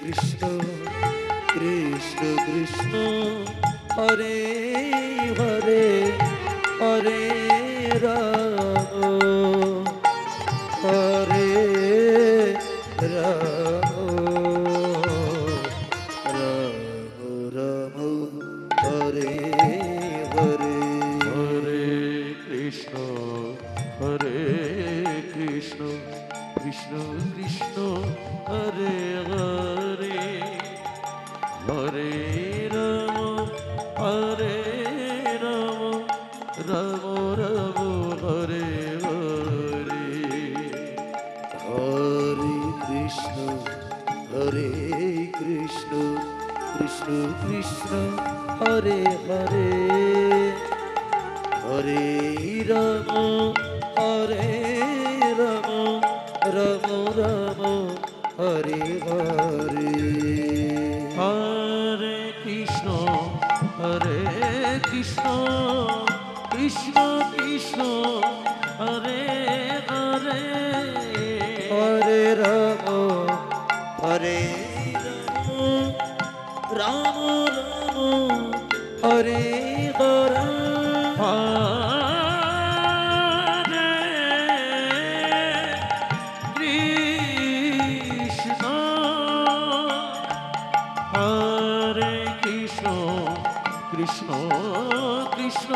Krishna Krishna Krishna Hare Hare Hare Ram Hare Ram Ram Ram Hare Hare Hare Krishna Krishna Krishna Hare Hare Hare Ram Ram Ram Hare Hare Hare Krishna Krishna Krishna Hare Hare Hare Ram Ram Ram Hare Hare Hare Krishna Krishna Krishna Hare Hare Hare Ram Ram Hare Hare Hare Krishna Krishna Krishna